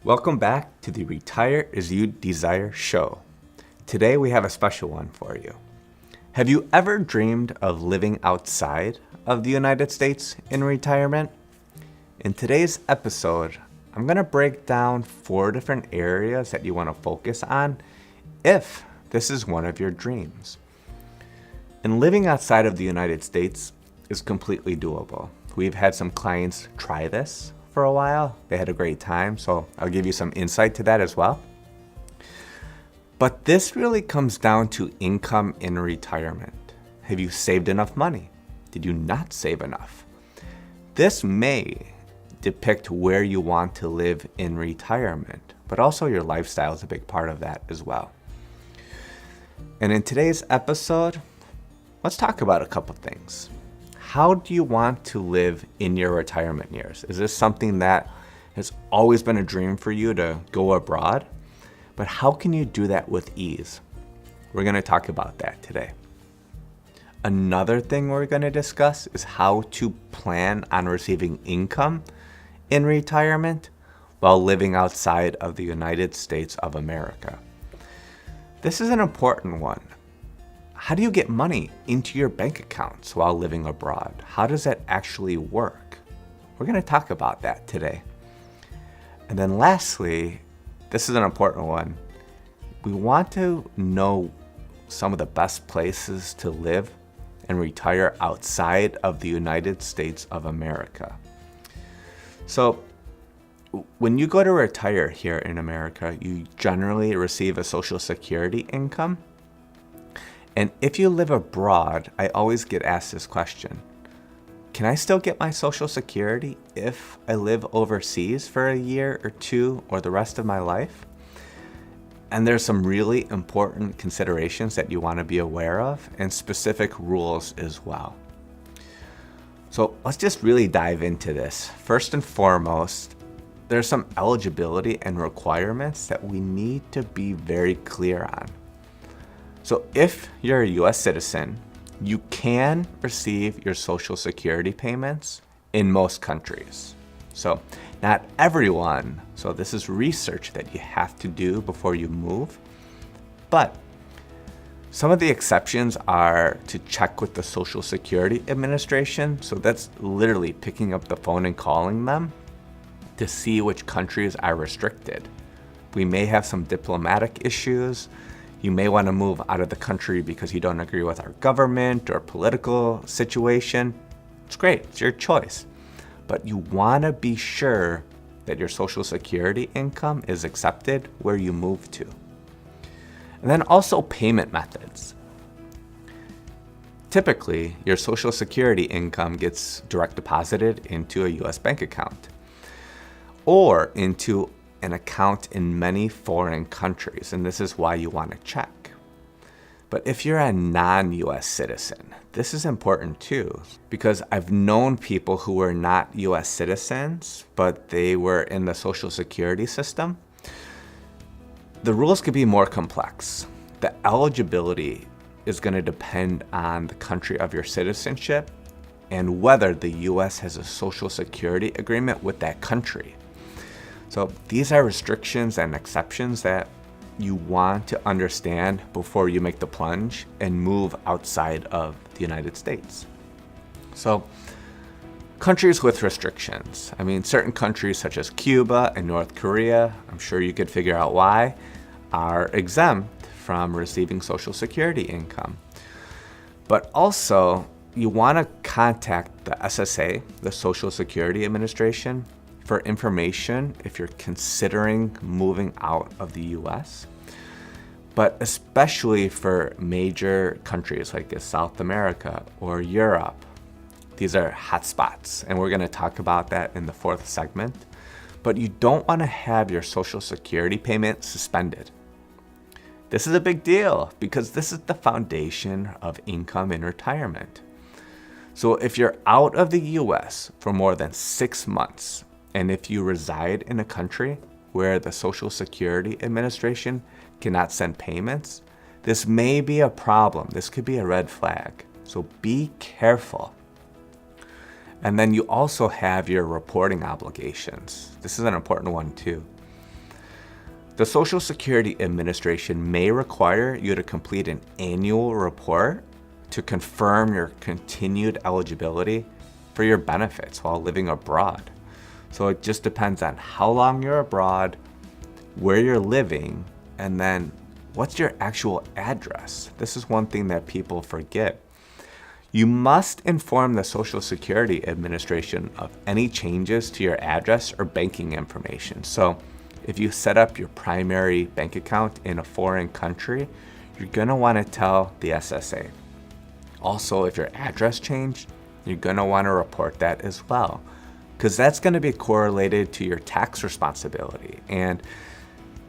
Welcome back to the Retire As You Desire show. Today we have a special one for you. Have you ever dreamed of living outside of the United States in retirement? In today's episode, I'm going to break down 4 different areas that you want to focus on if this is one of your dreams. And living outside of the United States is completely doable. We've had some clients try this for a while. They had a great time, so I'll give you some insight to that as well. But this really comes down to income in retirement. Have you saved enough money? Did you not save enough? This may depict where you want to live in retirement, but also your lifestyle is a big part of that as well. And in today's episode, let's talk about a couple things. How do you want to live in your retirement years? Is this something that has always been a dream for you to go abroad? But how can you do that with ease? We're going to talk about that today. Another thing we're going to discuss is how to plan on receiving income in retirement while living outside of the United States of America. This is an important one. How do you get money into your bank accounts while living abroad? How does that actually work? We're going to talk about that today. And then lastly, this is an important one. We want to know some of the best places to live and retire outside of the United States of America. So when you go to retire here in America, you generally receive a Social Security income. And if you live abroad, I always get asked this question. Can I still get my Social Security if I live overseas for a year or 2 or the rest of my life? And there's some really important considerations that you want to be aware of and specific rules as well. So let's just really dive into this. First and foremost, there's some eligibility and requirements that we need to be very clear on. So if you're a US citizen, you can receive your Social Security payments in most countries. So not everyone, so this is research that you have to do before you move. But some of the exceptions are to check with the Social Security Administration. So that's literally picking up the phone and calling them to see which countries are restricted. We may have some diplomatic issues. You may want to move out of the country because you don't agree with our government or political situation. It's great, it's your choice. But you want to be sure that your Social Security income is accepted where you move to. And then also payment methods. Typically, your Social Security income gets direct deposited into a US bank account or into an account in many foreign countries, and this is why you want to check. But if you're a non-US citizen, this is important too, because I've known people who were not US citizens, but they were in the Social Security system. The rules could be more complex. The eligibility is going to depend on the country of your citizenship and whether the US has a Social Security agreement with that country. So these are restrictions and exceptions that you want to understand before you make the plunge and move outside of the United States. So countries with restrictions. Certain countries such as Cuba and North Korea, I'm sure you could figure out why, are exempt from receiving Social Security income. But also, you want to contact the SSA, the Social Security Administration, for information if you're considering moving out of the US, but especially for major countries like South America or Europe. These are hotspots, and we're going to talk about that in the 4th segment. But you don't want to have your Social Security payment suspended. This is a big deal because this is the foundation of income in retirement. So if you're out of the US for more than 6 months, and if you reside in a country where the Social Security Administration cannot send payments, this may be a problem. This could be a red flag. So be careful. And then you also have your reporting obligations. This is an important one too. The Social Security Administration may require you to complete an annual report to confirm your continued eligibility for your benefits while living abroad. So it just depends on how long you're abroad, where you're living, and then what's your actual address. This is one thing that people forget. You must inform the Social Security Administration of any changes to your address or banking information. So if you set up your primary bank account in a foreign country, you're going to want to tell the SSA. Also, if your address changed, you're going to want to report that as well, because that's going to be correlated to your tax responsibility. And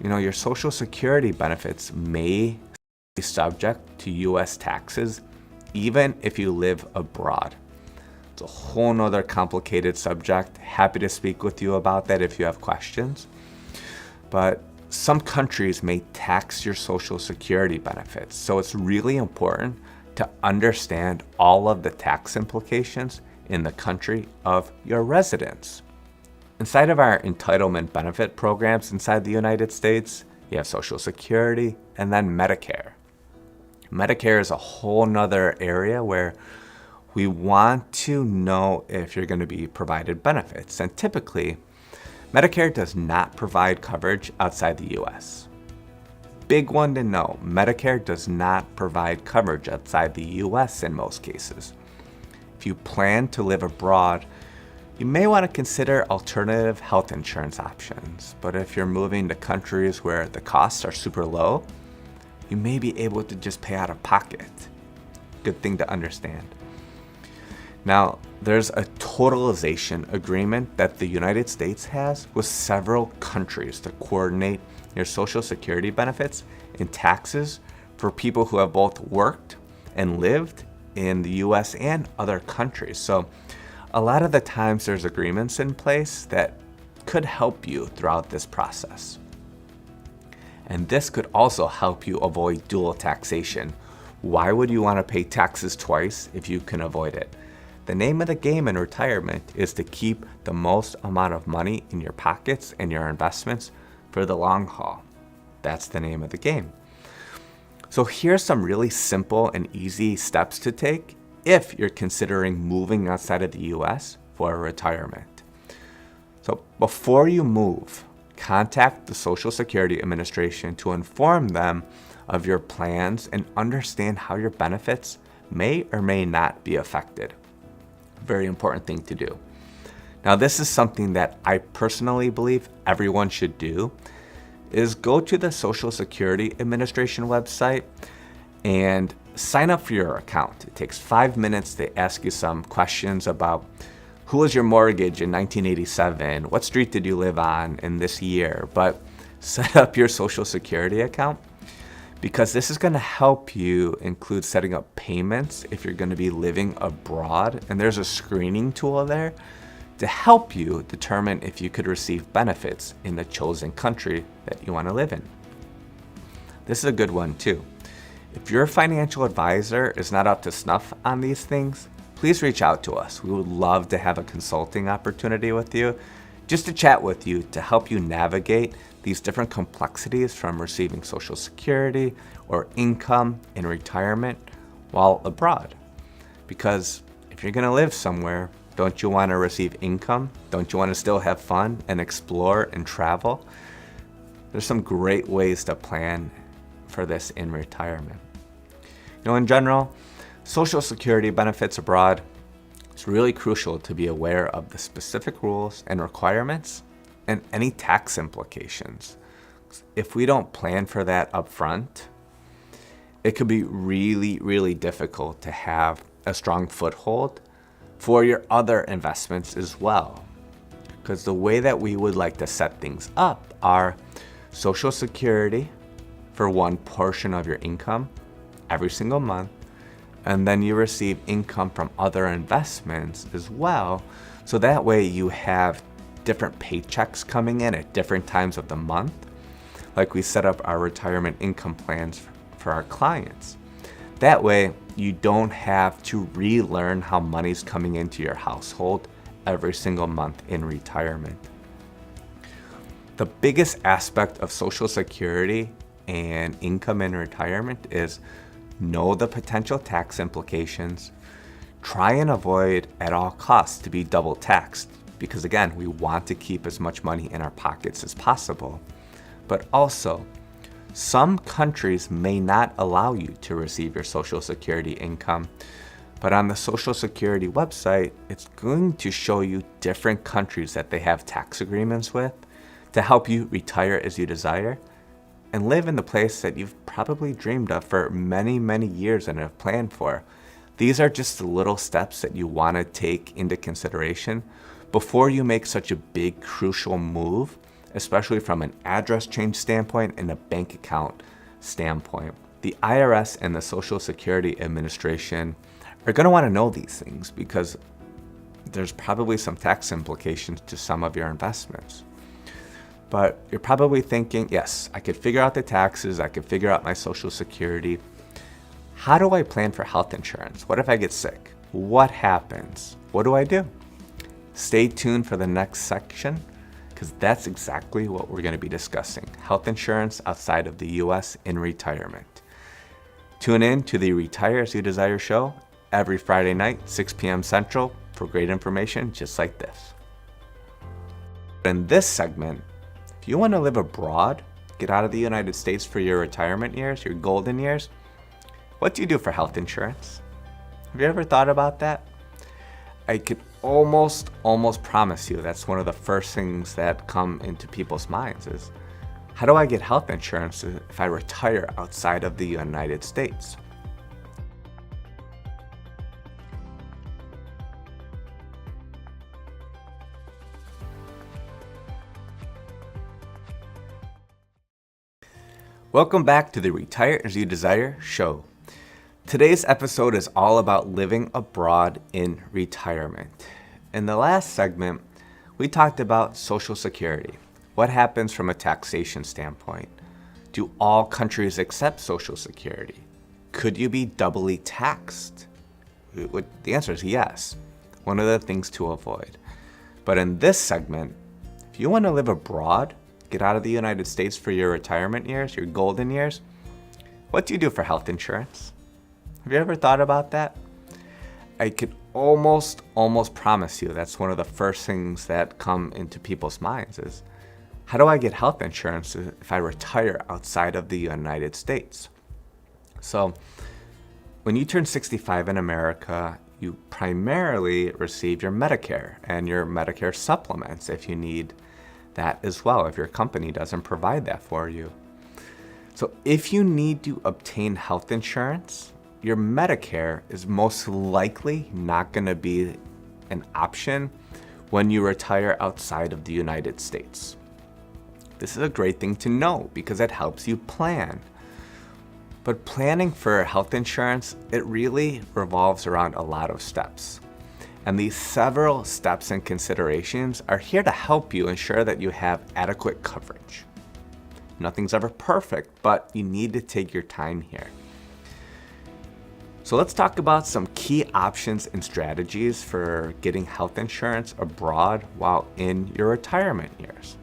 your Social Security benefits may be subject to U.S. taxes even if you live abroad. It's a whole nother complicated subject. Happy to speak with you about that if you have questions. But some countries may tax your Social Security benefits, so it's really important to understand all of the tax implications in the country of your residence. Inside of our entitlement benefit programs inside the United States, you have Social Security and then Medicare. Medicare is a whole nother area where we want to know if you're going to be provided benefits. And typically, Medicare does not provide coverage outside the US. Big one to know, Medicare does not provide coverage outside the US in most cases. If you plan to live abroad, you may want to consider alternative health insurance options. But if you're moving to countries where the costs are super low, you may be able to just pay out of pocket. Good thing to understand. Now, there's a totalization agreement that the United States has with several countries to coordinate your Social Security benefits and taxes for people who have both worked and lived in the US and other countries. So a lot of the times there's agreements in place that could help you throughout this process. And this could also help you avoid dual taxation. Why would you want to pay taxes twice if you can avoid it? The name of the game in retirement is to keep the most amount of money in your pockets and your investments for the long haul. That's the name of the game. So here's some really simple and easy steps to take if you're considering moving outside of the US for retirement. So before you move, contact the Social Security Administration to inform them of your plans and understand how your benefits may or may not be affected. Very important thing to do. Now, this is something that I personally believe everyone should do, is go to the Social Security Administration website and sign up for your account. It takes 5 minutes. They ask you some questions about who was your mortgage in 1987, what street did you live on in this year, but set up your Social Security account, because this is going to help you include setting up payments if you're going to be living abroad. And there's a screening tool there to help you determine if you could receive benefits in the chosen country that you want to live in. This is a good one too. If your financial advisor is not up to snuff on these things, please reach out to us. We would love to have a consulting opportunity with you, just to chat with you to help you navigate these different complexities from receiving Social Security or income in retirement while abroad. Because if you're going to live somewhere, don't you want to receive income? Don't you want to still have fun and explore and travel? There's some great ways to plan for this in retirement. In general, Social Security benefits abroad, it's really crucial to be aware of the specific rules and requirements and any tax implications. If we don't plan for that up front, it could be really, really difficult to have a strong foothold for your other investments as well. Because the way that we would like to set things up are Social Security for one portion of your income every single month, and then you receive income from other investments as well. So that way you have different paychecks coming in at different times of the month, like we set up our retirement income plans for our clients. That way you don't have to relearn how money's coming into your household every single month in retirement. The biggest aspect of Social Security and income in retirement is know the potential tax implications. Try and avoid at all costs to be double taxed because, again, we want to keep as much money in our pockets as possible. But also, some countries may not allow you to receive your Social Security income. But on the Social Security website, it's going to show you different countries that they have tax agreements with to help you retire as you desire and live in the place that you've probably dreamed of for many, many years and have planned for. These are just the little steps that you want to take into consideration before you make such a big, crucial move, especially from an address change standpoint and a bank account standpoint. The IRS and the Social Security Administration are going to want to know these things because there's probably some tax implications to some of your investments. But you're probably thinking, yes, I could figure out the taxes, I could figure out my Social Security. How do I plan for health insurance? What if I get sick? What happens? What do I do? Stay tuned for the next section because that's exactly what we're going to be discussing. Health insurance outside of the US in retirement. Tune in to the Retire As You Desire show every Friday night, 6 p.m. Central, for great information just like this. In this segment, if you want to live abroad, get out of the United States for your retirement years, your golden years, what do you do for health insurance? Have you ever thought about that? I could almost promise you that's one of the first things that come into people's minds is, how do I get health insurance if I retire outside of the United States? Welcome back to the Retire As You Desire show. Today's episode is all about living abroad in retirement. In the last segment, we talked about Social Security. What happens from a taxation standpoint? Do all countries accept Social Security? Could you be doubly taxed? The answer is yes. One of the things to avoid. But in this segment, if you want to live abroad, get out of the United States for your retirement years, your golden years, what do you do for health insurance? Have you ever thought about that? I could almost promise you that's one of the first things that come into people's minds is, how do I get health insurance if I retire outside of the United States? So when you turn 65 in America, you primarily receive your Medicare and your Medicare supplements if you need that as well, if your company doesn't provide that for you. So if you need to obtain health insurance, your Medicare is most likely not going to be an option when you retire outside of the United States. This is a great thing to know because it helps you plan. But planning for health insurance, it really revolves around a lot of steps. And these several steps and considerations are here to help you ensure that you have adequate coverage. Nothing's ever perfect, but you need to take your time here. So let's talk about some key options and strategies for getting health insurance abroad while in your retirement years.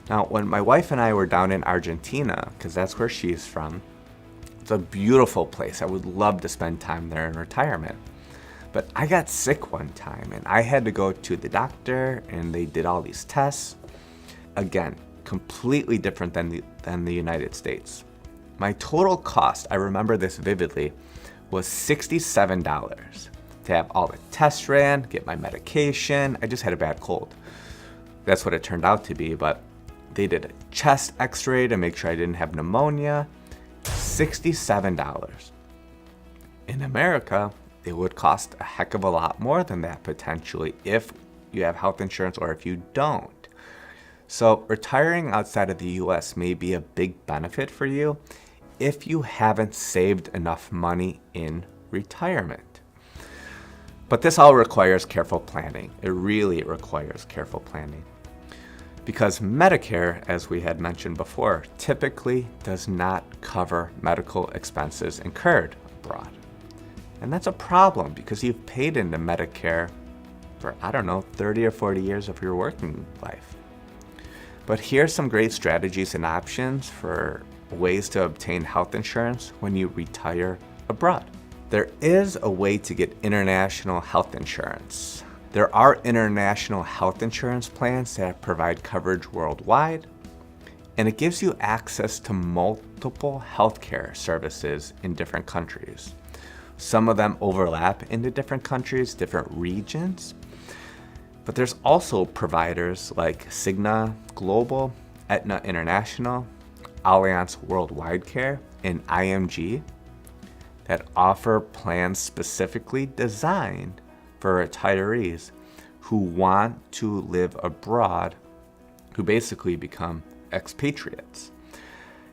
Now, when my wife and I were down in Argentina, because that's where she's from, it's a beautiful place. I would love to spend time there in retirement. But I got sick one time and I had to go to the doctor and they did all these tests. Again, completely different than the United States. My total cost, I remember this vividly, was $67 to have all the tests ran, get my medication. I just had a bad cold. That's what it turned out to be, but they did a chest x-ray to make sure I didn't have pneumonia. $67. In America, it would cost a heck of a lot more than that potentially if you have health insurance or if you don't. So retiring outside of the US may be a big benefit for you if you haven't saved enough money in retirement. But this all requires careful planning. It really requires careful planning. Because Medicare, as we had mentioned before, typically does not cover medical expenses incurred abroad. And that's a problem because you've paid into Medicare for, 30 or 40 years of your working life. But here's some great strategies and options for ways to obtain health insurance when you retire abroad. There is a way to get international health insurance. There are international health insurance plans that provide coverage worldwide, and it gives you access to multiple healthcare services in different countries. Some of them overlap into different countries, different regions, but there's also providers like Cigna Global, Aetna International, Allianz Worldwide Care, and IMG that offer plans specifically designed for retirees who want to live abroad, who basically become expatriates.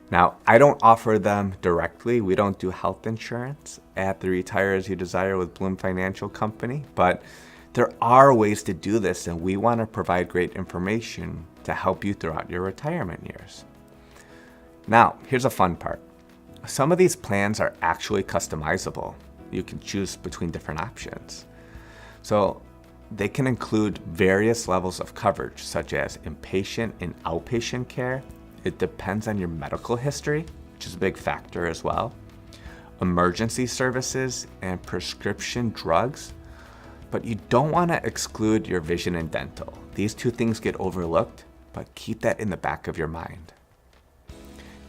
Now, I don't offer them directly. We don't do health insurance at the Retire As You Desire with Bloom Financial Company, but there are ways to do this, and we want to provide great information to help you throughout your retirement years. Now, here's a fun part. Some of these plans are actually customizable. You can choose between different options. So they can include various levels of coverage, such as inpatient and outpatient care. It depends on your medical history, which is a big factor as well. Emergency services and prescription drugs. But you don't want to exclude your vision and dental. These two things get overlooked, but keep that in the back of your mind.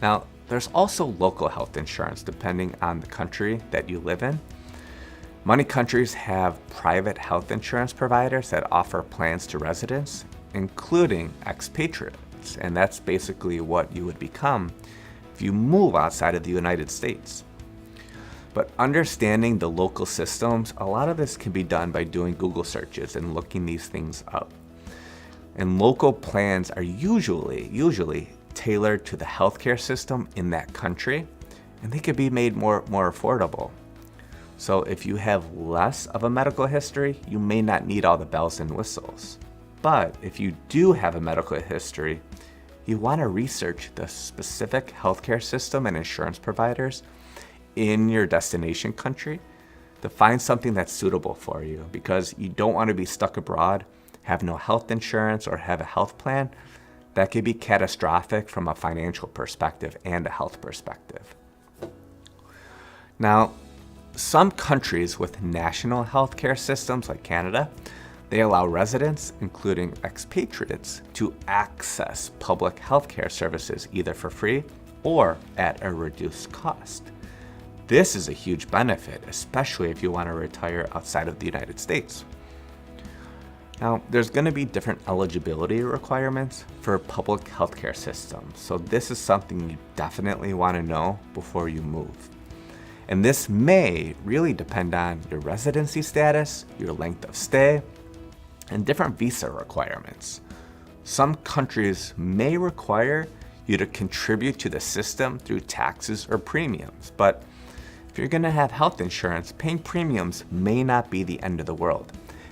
Now, there's also local health insurance depending on the country that you live in. Many countries have private health insurance providers that offer plans to residents, including expatriates, and that's basically what you would become if you move outside of the United States. But understanding the local systems, a lot of this can be done by doing Google searches and looking these things up. And local plans are usually tailored to the healthcare system in that country, and they could be made more affordable. So if you have less of a medical history, you may not need all the bells and whistles. But if you do have a medical history, you want to research the specific healthcare system and insurance providers in your destination country to find something that's suitable for you, because you don't want to be stuck abroad, have no health insurance, or have a health plan. That could be catastrophic from a financial perspective and a health perspective. Now, some countries with national healthcare systems like Canada, they allow residents, including expatriates, to access public healthcare services either for free or at a reduced cost. This is a huge benefit, especially if you want to retire outside of the United States. Now, there's going to be different eligibility requirements for public healthcare systems, so this is something you definitely want to know before you move. And this may really depend on your residency status, your length of stay, and different visa requirements. Some countries may require you to contribute to the system through taxes or premiums, but if you're going to have health insurance, paying premiums may not be the end of the world.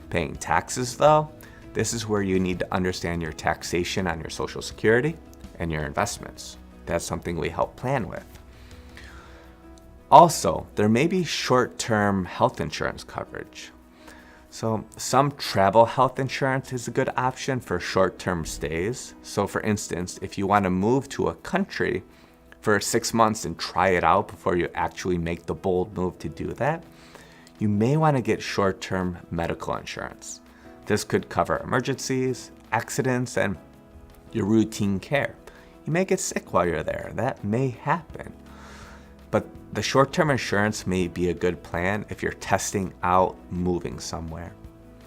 Paying taxes, though, this is where you need to understand your taxation on your Social Security and your investments. That's something we help plan with. Also, there may be short-term health insurance coverage. So some travel health insurance is a good option for short-term stays. So for instance, if you want to move to a country for 6 months and try it out before you actually make the bold move to do that, you may want to get short-term medical insurance. This could cover emergencies, accidents, and your routine care. You may get sick while you're there. That may happen. But the short-term insurance may be a good plan if you're testing out moving somewhere.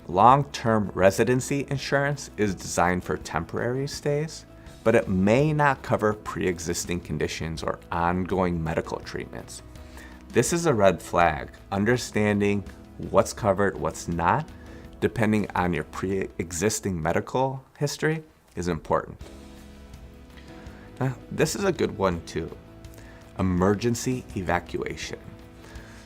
Long-term residency insurance is designed for temporary stays, but it may not cover pre-existing conditions or ongoing medical treatments. This is a red flag. Understanding what's covered, what's not, depending on your pre-existing medical history, is important. Now, this is a good one too. Emergency evacuation.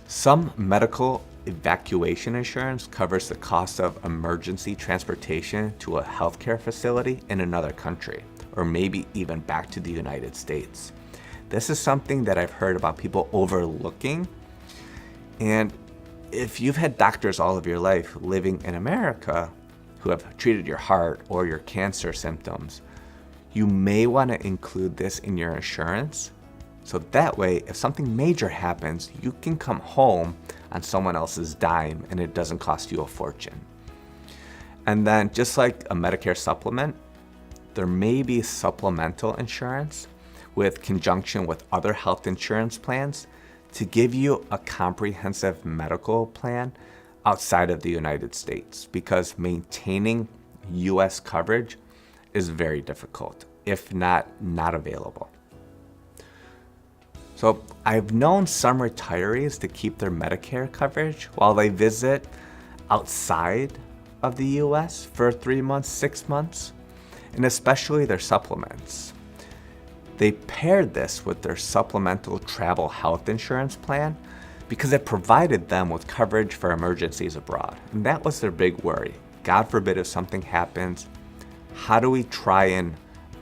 Some medical evacuation insurance covers the cost of emergency transportation to a healthcare facility in another country, or maybe even back to the United States. This is something that I've heard about people overlooking. And if you've had doctors all of your life living in America who have treated your heart or your cancer symptoms, you may want to include this in your insurance. So that way, if something major happens, you can come home on someone else's dime and it doesn't cost you a fortune. And then just like a Medicare supplement, there may be supplemental insurance with conjunction with other health insurance plans to give you a comprehensive medical plan outside of the United States, because maintaining US coverage is very difficult, if not available. So I've known some retirees to keep their Medicare coverage while they visit outside of the US for 3 months, 6 months, and especially their supplements. They paired this with their supplemental travel health insurance plan because it provided them with coverage for emergencies abroad. And that was their big worry. God forbid if something happens, how do we try and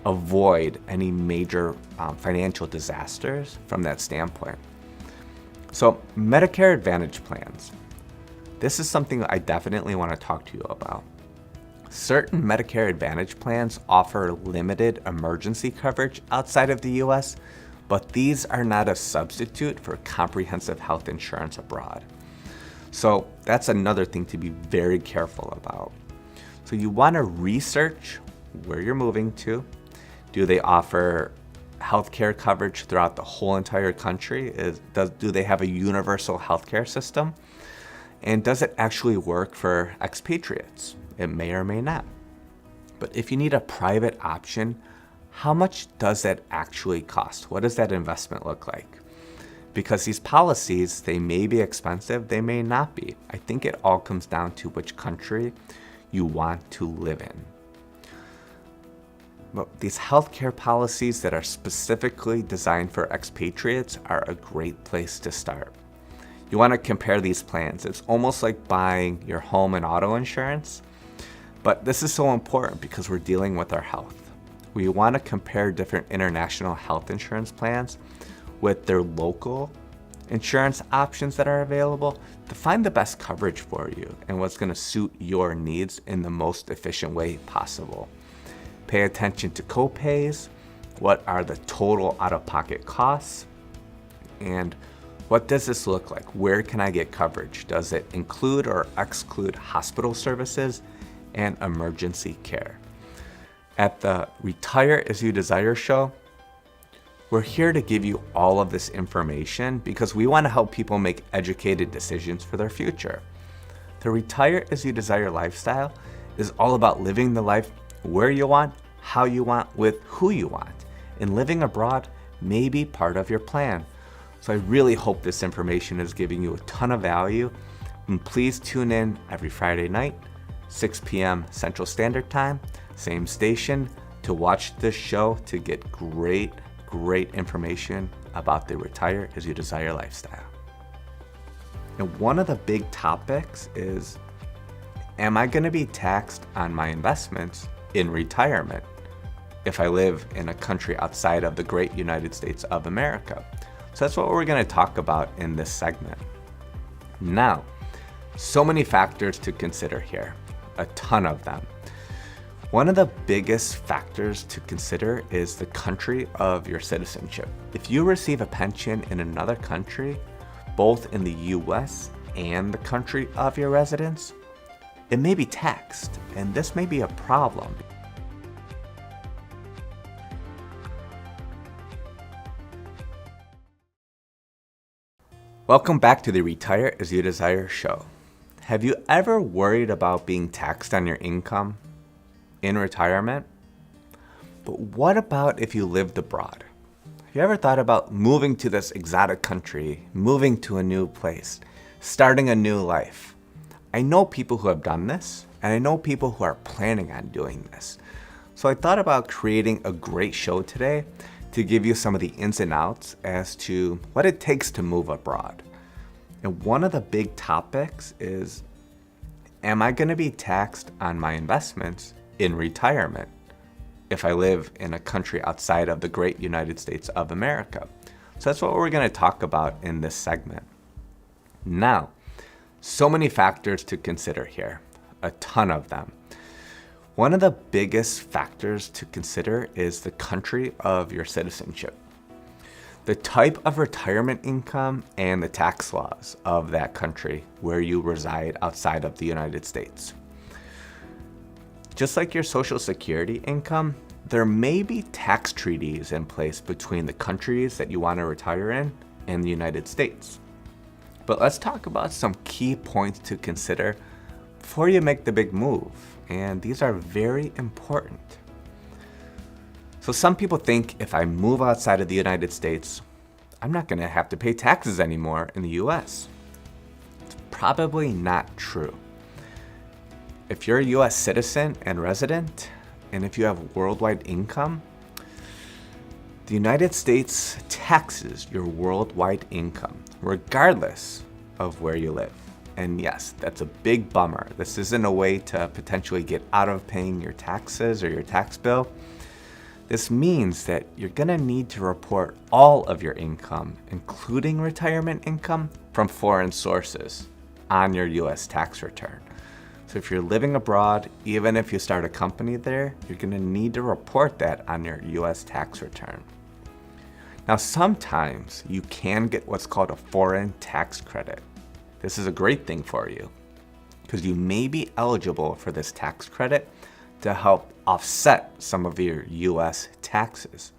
avoid any major financial disasters from that standpoint? So Medicare Advantage plans. This is something I definitely want to talk to you about. Certain Medicare Advantage plans offer limited emergency coverage outside of the US, but these are not a substitute for comprehensive health insurance abroad. So that's another thing to be very careful about. So you want to research where you're moving to. Do they offer healthcare coverage throughout the whole entire country? Do they have a universal healthcare system? And does it actually work for expatriates? It may or may not. But if you need a private option, how much does that actually cost? What does that investment look like? Because these policies, they may be expensive, they may not be. I think it all comes down to which country you want to live in. But these healthcare policies that are specifically designed for expatriates are a great place to start. You want to compare these plans. It's almost like buying your home and auto insurance. But this is so important because we're dealing with our health. We want to compare different international health insurance plans with their local insurance options that are available to find the best coverage for you and what's going to suit your needs in the most efficient way possible. Pay attention to copays, what are the total out-of-pocket costs, and what does this look like? Where can I get coverage? Does it include or exclude hospital services and emergency care? At the Retire As You Desire show, we're here to give you all of this information because we want to help people make educated decisions for their future. The Retire As You Desire lifestyle is all about living the life where you want, how you want, with who you want. And living abroad may be part of your plan. So I really hope this information is giving you a ton of value. And please tune in every Friday night, 6 p.m. Central Standard Time, same station, to watch this show to get great information about the Retire As You Desire lifestyle. And one of the big topics is, am I going to be taxed on my investments in retirement if I live in a country outside of the great United States of America? So that's what we're going to talk about in this segment. Now, so many factors to consider here, a ton of them. One of the biggest factors to consider is the country of your citizenship. If you receive a pension in another country, both in the US and the country of your residence, it may be taxed, and this may be a problem. Welcome back to the Retire As You Desire show. Have you ever worried about being taxed on your income in retirement? But what about if you lived abroad? Have you ever thought about moving to this exotic country, moving to a new place, starting a new life? I know people who have done this, and I know people who are planning on doing this. So I thought about creating a great show today to give you some of the ins and outs as to what it takes to move abroad. And one of the big topics is, am I going to be taxed on my investments in retirement if I live in a country outside of the great United States of America? So that's what we're going to talk about in this segment. Now, so many factors to consider here, a ton of them. One of the biggest factors to consider is the country of your citizenship, the type of retirement income, and the tax laws of that country where you reside outside of the United States. Just like your Social Security income, there may be tax treaties in place between the countries that you want to retire in and the United States. But let's talk about some key points to consider before you make the big move, and these are very important. So some people think if I move outside of the United States, I'm not going to have to pay taxes anymore in the US. It's probably not true. If you're a US citizen and resident, and if you have worldwide income, the United States taxes your worldwide income, regardless of where you live. And yes, that's a big bummer. This isn't a way to potentially get out of paying your taxes or your tax bill. This means that you're gonna need to report all of your income, including retirement income, from foreign sources on your US tax return. So if you're living abroad, even if you start a company there, you're gonna need to report that on your US tax return. Now, sometimes you can get what's called a foreign tax credit. This is a great thing for you because you may be eligible for this tax credit to help offset some of your US taxes.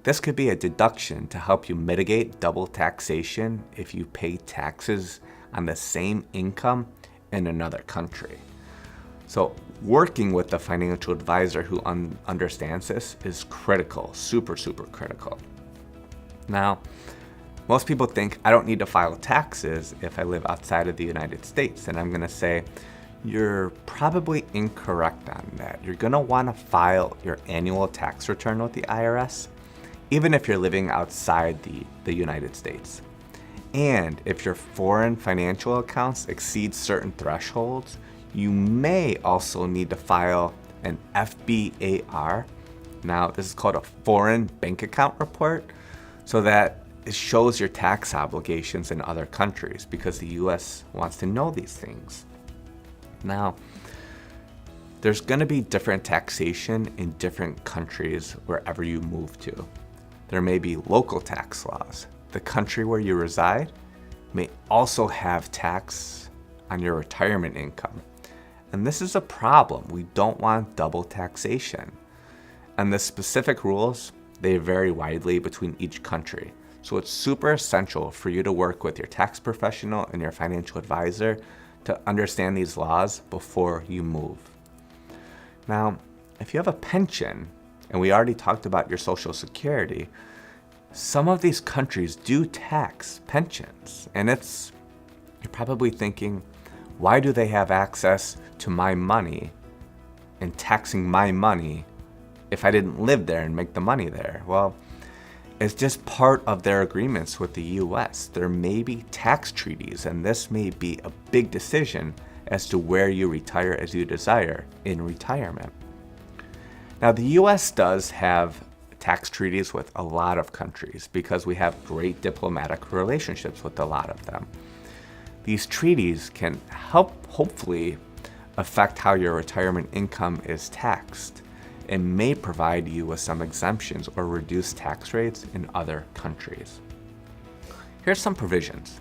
This could be a deduction to help you mitigate double taxation if you pay taxes on the same income in another country. So working with a financial advisor who understands this is critical, super critical. Now, most people think I don't need to file taxes if I live outside of the United States, and I'm gonna say you're probably incorrect on that. You're gonna wanna file your annual tax return with the IRS, even if you're living outside the United States. And if your foreign financial accounts exceed certain thresholds, you may also need to file an FBAR. Now, this is called a foreign bank account report, so that it shows your tax obligations in other countries because the US wants to know these things. Now, there's gonna be different taxation in different countries wherever you move to. There may be local tax laws. The country where you reside may also have tax on your retirement income. And this is a problem. We don't want double taxation. And the specific rules, they vary widely between each country. So it's super essential for you to work with your tax professional and your financial advisor to understand these laws before you move. Now, if you have a pension, and we already talked about your Social Security, some of these countries do tax pensions. And you're probably thinking, why do they have access to my money and taxing my money if I didn't live there and make the money there? Well, it's just part of their agreements with the US. There may be tax treaties, and this may be a big decision as to where you retire as you desire in retirement. Now, the US does have tax treaties with a lot of countries because we have great diplomatic relationships with a lot of them. These treaties can help, hopefully, affect how your retirement income is taxed and may provide you with some exemptions or reduced tax rates in other countries. Here's some provisions.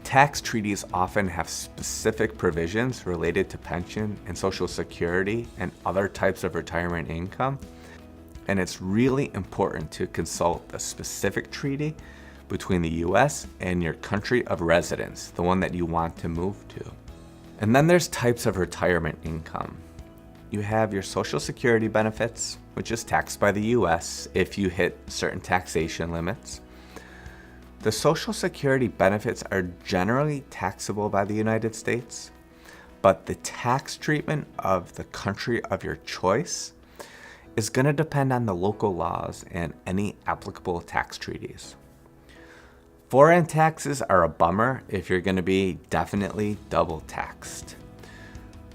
Tax treaties often have specific provisions related to pension and Social Security and other types of retirement income, and it's really important to consult a specific treaty between the US and your country of residence, the one that you want to move to. And then there's types of retirement income. You have your Social Security benefits, which is taxed by the US if you hit certain taxation limits. The Social Security benefits are generally taxable by the United States, but the tax treatment of the country of your choice is going to depend on the local laws and any applicable tax treaties. Foreign taxes are a bummer if you're going to be definitely double taxed.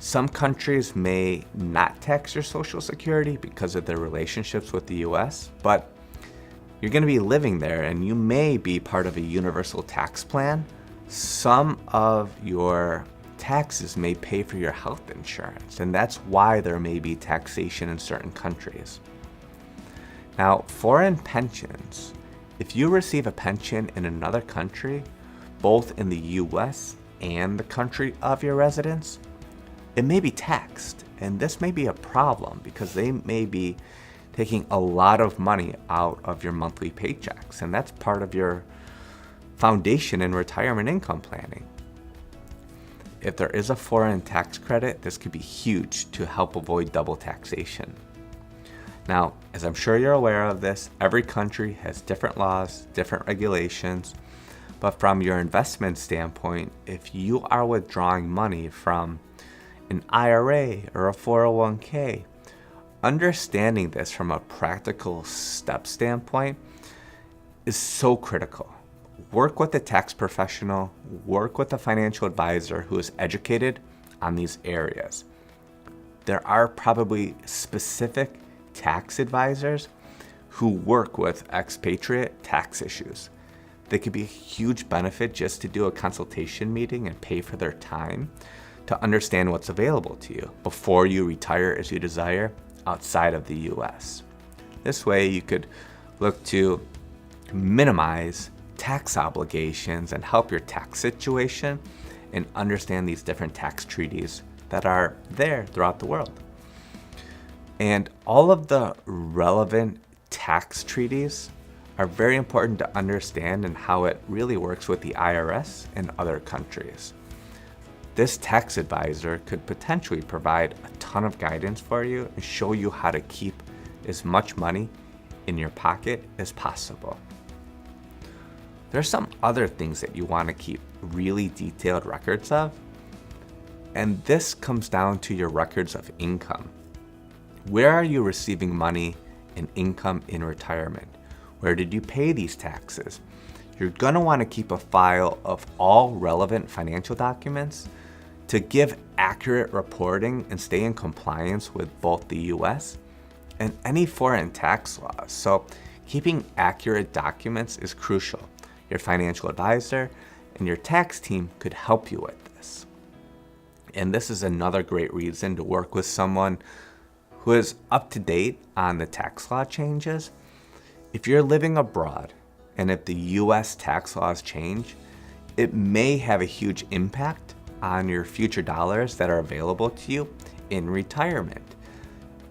Some countries may not tax your Social Security because of their relationships with the US, but you're going to be living there and you may be part of a universal tax plan. Some of your taxes may pay for your health insurance, and that's why there may be taxation in certain countries. Now, foreign pensions. If you receive a pension in another country, both in the US and the country of your residence, it may be taxed, and this may be a problem because they may be taking a lot of money out of your monthly paychecks, and that's part of your foundation in retirement income planning. If there is a foreign tax credit, this could be huge to help avoid double taxation. Now, as I'm sure you're aware of this, every country has different laws, different regulations, but from your investment standpoint, if you are withdrawing money from an IRA or a 401k, understanding this from a practical step standpoint is so critical. Work with a tax professional, work with a financial advisor who is educated on these areas. There are probably specific tax advisors who work with expatriate tax issues. They could be a huge benefit just to do a consultation meeting and pay for their time to understand what's available to you before you retire as you desire outside of the US. This way you could look to minimize tax obligations and help your tax situation and understand these different tax treaties that are there throughout the world. And all of the relevant tax treaties are very important to understand and how it really works with the IRS and other countries. This tax advisor could potentially provide a ton of guidance for you and show you how to keep as much money in your pocket as possible. There are some other things that you want to keep really detailed records of, and this comes down to your records of income. Where are you receiving money and income in retirement? Where did you pay these taxes? You're going to want to keep a file of all relevant financial documents to give accurate reporting and stay in compliance with both the US and any foreign tax laws. So keeping accurate documents is crucial. Your financial advisor and your tax team could help you with this. And this is another great reason to work with someone who is up to date on the tax law changes. If you're living abroad and if the US tax laws change, it may have a huge impact on your future dollars that are available to you in retirement.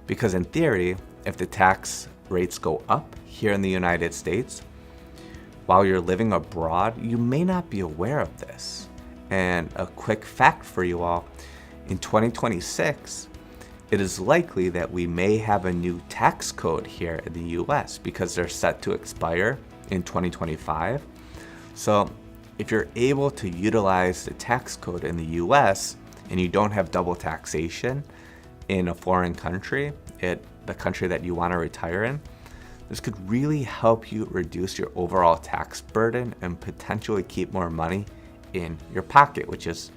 Because in theory, if the tax rates go up here in the United States, while you're living abroad, you may not be aware of this. And a quick fact for you all, in 2026, it is likely that we may have a new tax code here in the US because they're set to expire in 2025. So if you're able to utilize the tax code in the US and you don't have double taxation in a foreign country, the country that you want to retire in, this could really help you reduce your overall tax burden and potentially keep more money in your pocket, which is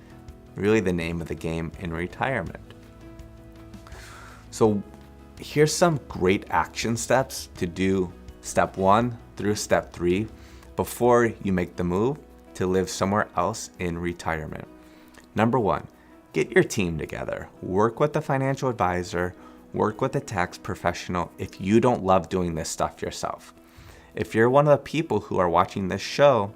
really the name of the game in retirement. So here's some great action steps to do step 1 through step 3 before you make the move to live somewhere else in retirement. Number 1, get your team together. Work with a financial advisor, work with a tax professional if you don't love doing this stuff yourself. If you're one of the people who are watching this show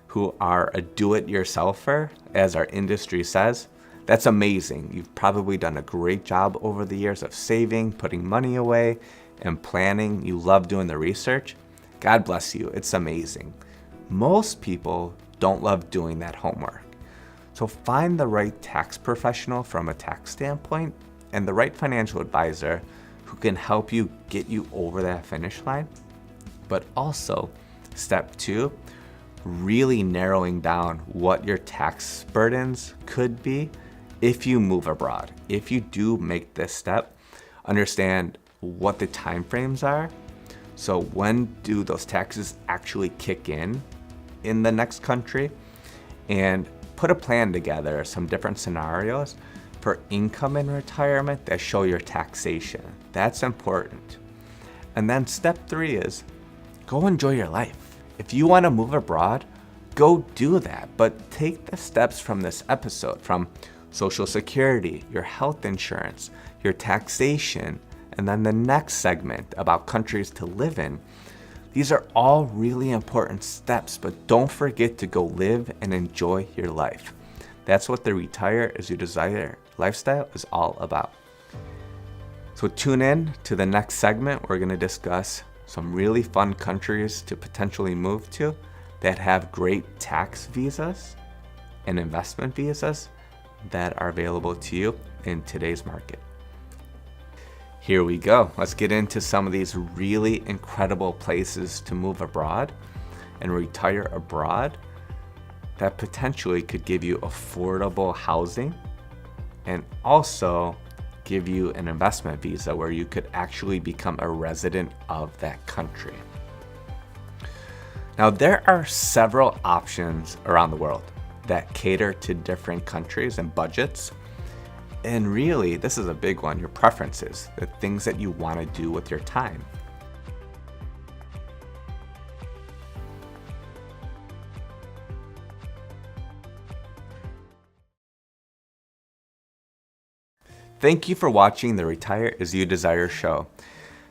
who are a do-it-yourselfer, as our industry says, that's amazing. You've probably done a great job over the years of saving, putting money away, and planning. You love doing the research. God bless you. It's amazing. Most people don't love doing that homework. So find the right tax professional from a tax standpoint and the right financial advisor who can help you get you over that finish line. But also, step 2, really narrowing down what your tax burdens could be if you move abroad. If you do make this step, understand what the timeframes are. So when do those taxes actually kick in the next country? And put a plan together, some different scenarios for income in retirement that show your taxation. That's important. And then step 3 is go enjoy your life. If you want to move abroad, go do that. But take the steps from this episode, from Social Security, your health insurance, your taxation, and then the next segment about countries to live in. These are all really important steps, but don't forget to go live and enjoy your life. That's what the Retire as You Desire lifestyle is all about. So tune in to the next segment. We're going to discuss some really fun countries to potentially move to that have great tax visas and investment visas that are available to you in today's market. Here we go. Let's get into some of these really incredible places to move abroad and retire abroad that potentially could give you affordable housing and also give you an investment visa where you could actually become a resident of that country. Now, there are several options around the world that cater to different countries and budgets. And really, this is a big one, your preferences, the things that you want to do with your time. Thank you for watching the Retire as You Desire show.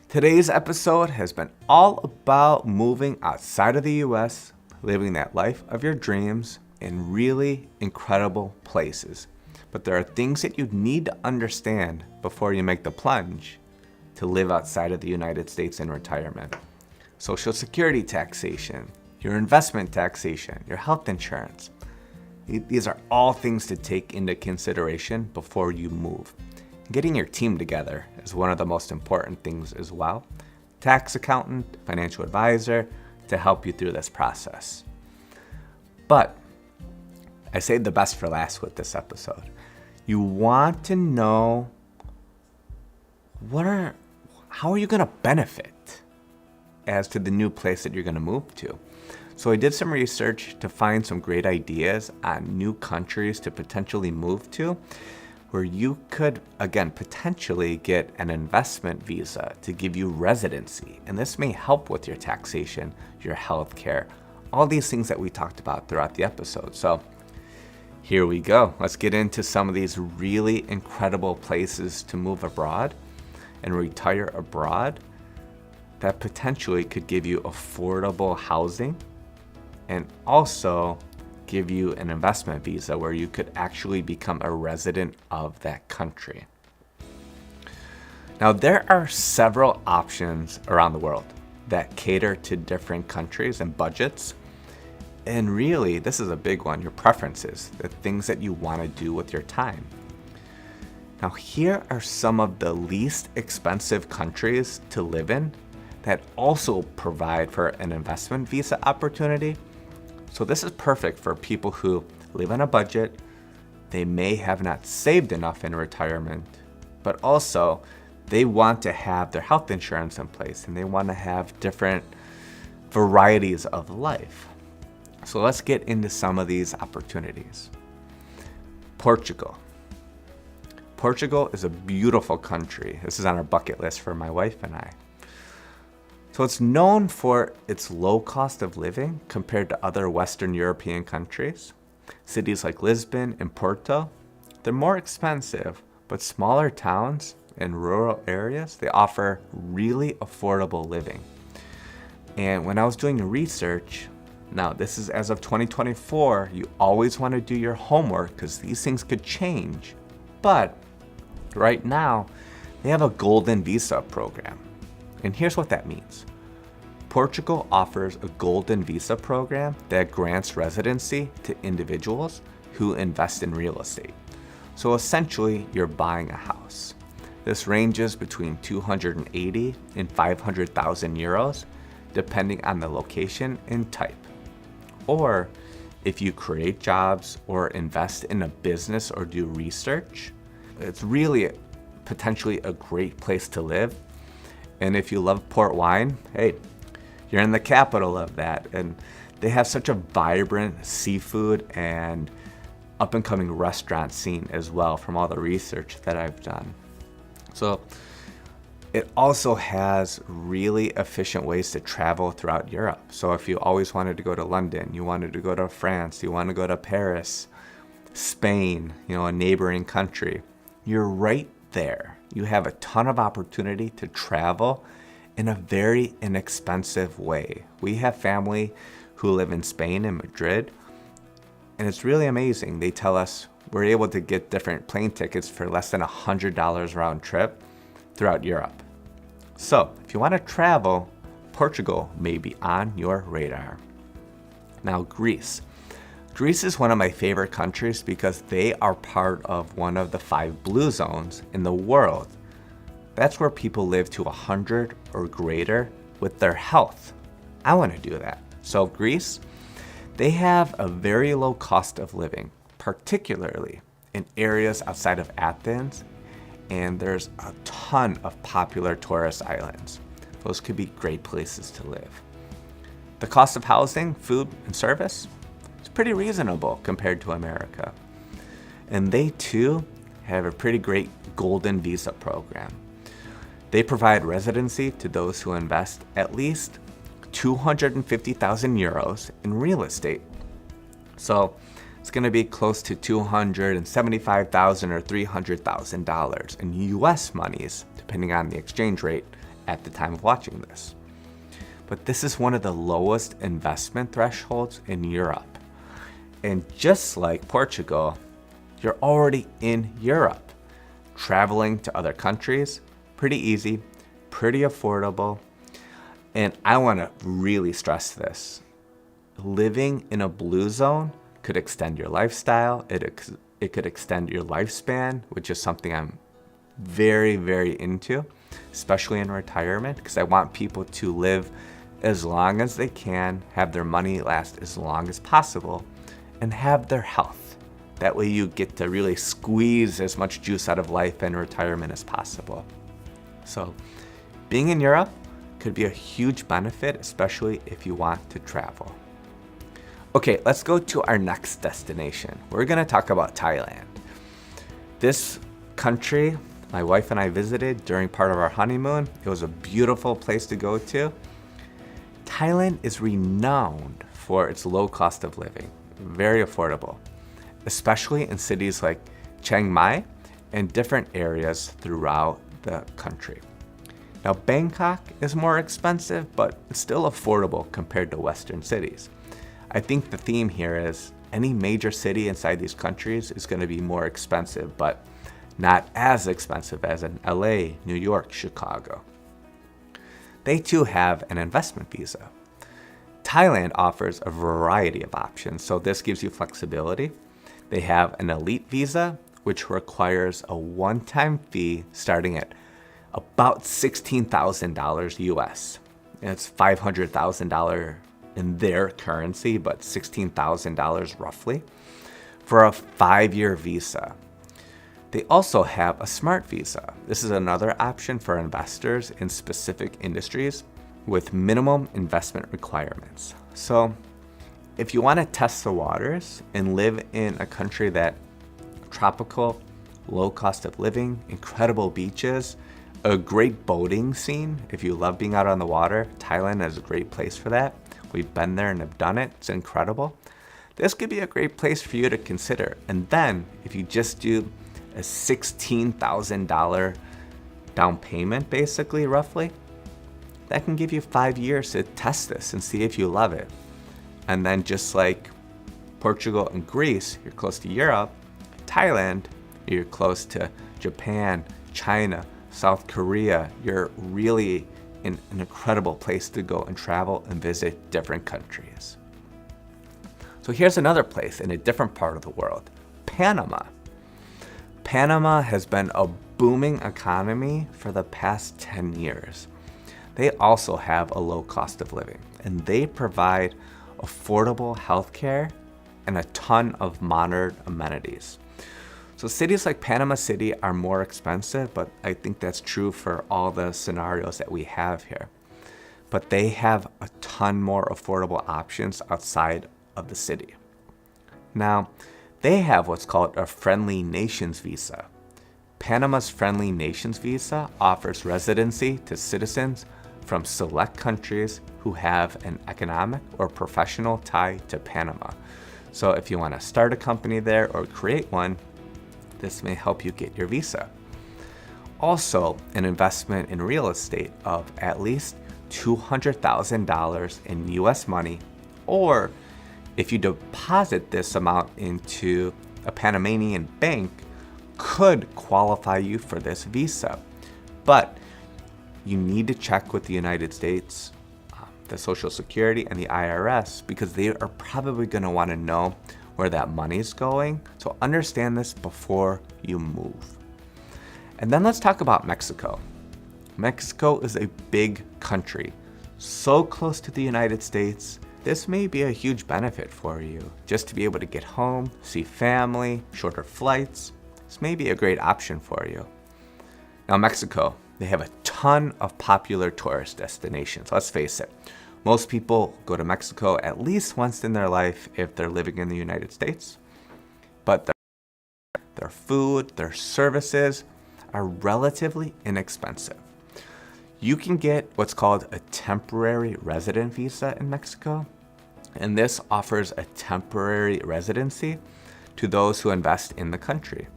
Today's episode has been all about moving outside of the US, living that life of your dreams in really incredible places. But there are things that you need to understand before you make the plunge to live outside of the United States in retirement. Social Security taxation, your investment taxation, your health insurance. These are all things to take into consideration before you move. Getting your team together is one of the most important things as well. Tax accountant, financial advisor to help you through this process. But I saved the best for last with this episode. You want to know how are you going to benefit as to the new place that you're going to move to. So I did some research to find some great ideas on new countries to potentially move to, where you could, again, potentially get an investment visa to give you residency. And this may help with your taxation, your health care, all these things that we talked about throughout the episode. So here we go. Let's get into some of these really incredible places to move abroad and retire abroad that potentially could give you affordable housing and also give you an investment visa where you could actually become a resident of that country. Now, there are several options around the world that cater to different countries and budgets. And really, this is a big one, your preferences, the things that you want to do with your time. Now, here are some of the least expensive countries to live in that also provide for an investment visa opportunity. So this is perfect for people who live on a budget. They may have not saved enough in retirement, but also they want to have their health insurance in place and they want to have different varieties of life. So let's get into some of these opportunities. Portugal. Portugal is a beautiful country. This is on our bucket list for my wife and I. So it's known for its low cost of living compared to other Western European countries. Cities like Lisbon and Porto, they're more expensive, but smaller towns and rural areas, they offer really affordable living. And when I was doing research, now this is as of 2024, you always want to do your homework because these things could change. But right now, they have a golden visa program. And here's what that means. Portugal offers a golden visa program that grants residency to individuals who invest in real estate. So essentially, you're buying a house. This ranges between 280 and 500,000 euros, depending on the location and type. Or if you create jobs or invest in a business or do research, it's really potentially a great place to live. And if you love port wine, hey, you're in the capital of that. And they have such a vibrant seafood and up and coming restaurant scene as well from all the research that I've done. So It also has really efficient ways to travel throughout Europe. So if you always wanted to go to London, you wanted to go to France, you want to go to Paris, Spain, a neighboring country, you're right there. You have a ton of opportunity to travel in a very inexpensive way. We have family who live in Spain and Madrid, and it's really amazing. They tell us we're able to get different plane tickets for less than $100 round trip throughout Europe. So if you want to travel, Portugal may be on your radar. Now, Greece. Greece is one of my favorite countries because they are part of one of the 5 blue zones in the world. That's where people live to 100 or greater with their health. I want to do that. So Greece, they have a very low cost of living, particularly in areas outside of Athens, and there's a ton of popular tourist islands. Those could be great places to live. The cost of housing, food, and service, it's pretty reasonable compared to America. And they too have a pretty great golden visa program. They provide residency to those who invest at least 250,000 euros in real estate. So it's going to be close to $275,000 or $300,000 in US monies, depending on the exchange rate at the time of watching this. But this is one of the lowest investment thresholds in Europe. And just like Portugal, you're already in Europe. Traveling to other countries, pretty easy, pretty affordable. And I want to really stress this. Living in a blue zone could extend your lifestyle. It could extend your lifespan, which is something I'm very, very into, especially in retirement, because I want people to live as long as they can, have their money last as long as possible, and have their health. That way you get to really squeeze as much juice out of life and retirement as possible. So being in Europe could be a huge benefit, especially if you want to travel. Okay, let's go to our next destination. We're going to talk about Thailand. This country, my wife and I visited during part of our honeymoon. It was a beautiful place to go to. Thailand is renowned for its low cost of living, very affordable, especially in cities like Chiang Mai and different areas throughout the country. Now, Bangkok is more expensive, but it's still affordable compared to Western cities. I think the theme here is any major city inside these countries is going to be more expensive, but not as expensive as in LA, New York, Chicago. They too have an investment visa. Thailand offers a variety of options, so this gives you flexibility. They have an elite visa, which requires a one-time fee starting at about $16,000 US. It's $500,000 in their currency, but $16,000 roughly for a 5-year visa. They also have a smart visa. This is another option for investors in specific industries with minimum investment requirements. So if you want to test the waters and live in a country that tropical, low cost of living, incredible beaches, a great boating scene. If you love being out on the water, Thailand is a great place for that. We've been there and have done it. It's incredible. This could be a great place for you to consider. And then if you just do a $16,000 down payment, basically, roughly, that can give you 5 years to test this and see if you love it. And then just like Portugal and Greece, you're close to Europe. Thailand, you're close to Japan, China, South Korea. You're really in an incredible place to go and travel and visit different countries. So here's another place in a different part of the world, Panama. Panama has been a booming economy for the past 10 years. They also have a low cost of living, and they provide affordable healthcare and a ton of modern amenities. So cities like Panama City are more expensive, but I think that's true for all the scenarios that we have here. But they have a ton more affordable options outside of the city. Now, they have what's called a Friendly Nations visa. Panama's Friendly Nations visa offers residency to citizens from select countries who have an economic or professional tie to Panama. So if you want to start a company there or create one, this may help you get your visa. Also, an investment in real estate of at least $200,000 in US money, or if you deposit this amount into a Panamanian bank, could qualify you for this visa. But you need to check with the United States, the Social Security, and the IRS, because they are probably going to want to know where that money is going. So understand this before you move. And then let's talk about Mexico. Mexico is a big country, so close to the United States. This may be a huge benefit for you, just to be able to get home, see family, shorter flights. This may be a great option for you. Now, Mexico, they have a ton of popular tourist destinations. Let's face it, most people go to Mexico at least once in their life if they're living in the United States. But their food, their services are relatively inexpensive. You can get what's called a temporary resident visa in Mexico, and this offers a temporary residency to those who invest in the country.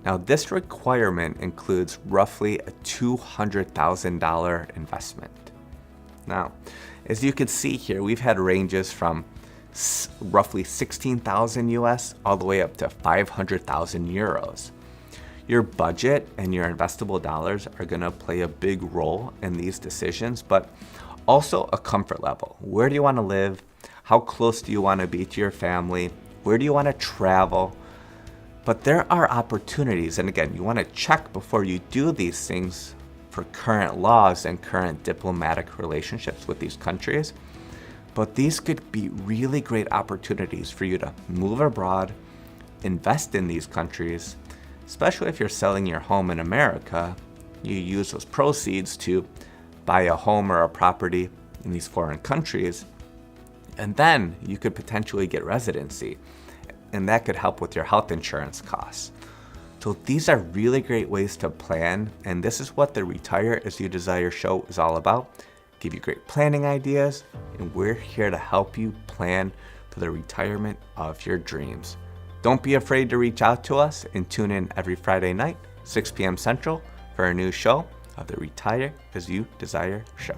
Now, this requirement includes roughly a $200,000 investment. Now, as you can see here, we've had ranges from roughly 16,000 US all the way up to 500,000 euros. Your budget and your investable dollars are going to play a big role in these decisions, but also a comfort level. Where do you want to live? How close do you want to be to your family? Where do you want to travel? But there are opportunities, and again, you want to check before you do these things for current laws and current diplomatic relationships with these countries. But these could be really great opportunities for you to move abroad, invest in these countries, especially if you're selling your home in America. You use those proceeds to buy a home or a property in these foreign countries, and then you could potentially get residency, and that could help with your health insurance costs. So these are really great ways to plan, and this is what the Retire As You Desire show is all about. Give you great planning ideas, and we're here to help you plan for the retirement of your dreams. Don't be afraid to reach out to us and tune in every Friday night, 6 p.m. Central, for a new show of the Retire As You Desire show.